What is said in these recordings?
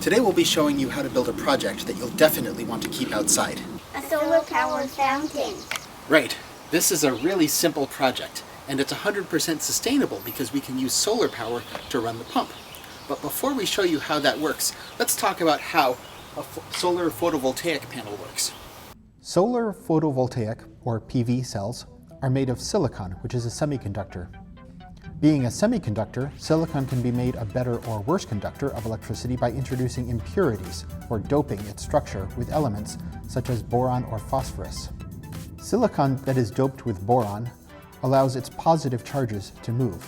Today we'll be showing you how to build a project that you'll definitely want to keep outside. A solar-powered fountain. Right. This is a really simple project, and it's 100% sustainable because we can use solar power to run the pump. But before we show you how that works, let's talk about how a solar photovoltaic panel works. Solar photovoltaic, or PV cells, are made of silicon, which is a semiconductor. Being a semiconductor, silicon can be made a better or worse conductor of electricity by introducing impurities, or doping its structure with elements such as boron or phosphorus. Silicon that is doped with boron allows its positive charges to move,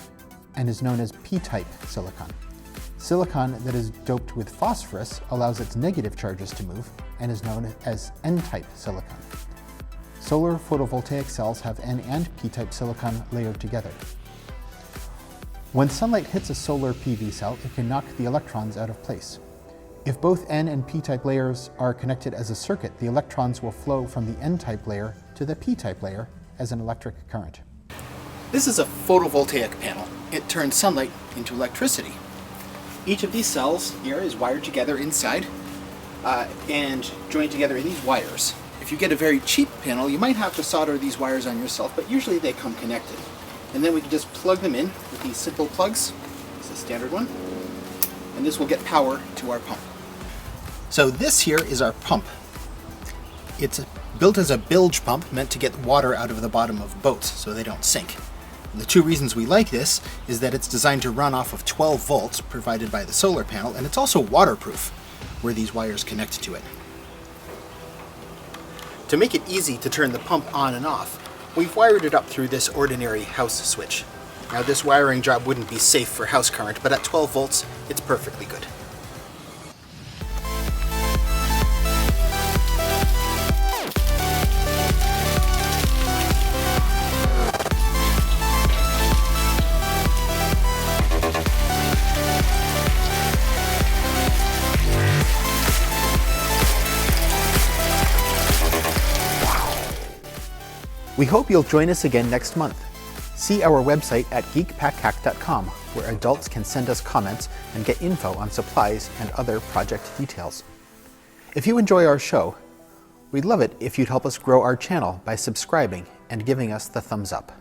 and is known as p-type silicon. Silicon that is doped with phosphorus allows its negative charges to move, and is known as n-type silicon. Solar photovoltaic cells have n and p-type silicon layered together. When sunlight hits a solar PV cell, it can knock the electrons out of place. If both n and p-type layers are connected as a circuit, the electrons will flow from the n-type layer to the p-type layer as an electric current. This is a photovoltaic panel. It turns sunlight into electricity. Each of these cells here is wired together inside and joined together in these wires. If you get a very cheap panel, you might have to solder these wires on yourself, but usually they come connected. And then we can just plug them in with these simple plugs. It's a standard one. And this will get power to our pump. So this here is our pump. It's built as a bilge pump meant to get water out of the bottom of boats so they don't sink. And the two reasons we like this is that it's designed to run off of 12 volts provided by the solar panel, and it's also waterproof where these wires connect to it. To make it easy to turn the pump on and off, we've wired it up through this ordinary house switch. Now this wiring job wouldn't be safe for house current, but at 12 volts, it's perfectly good. We hope you'll join us again next month. See our website at geekpackhack.com, where adults can send us comments and get info on supplies and other project details. If you enjoy our show, we'd love it if you'd help us grow our channel by subscribing and giving us the thumbs up.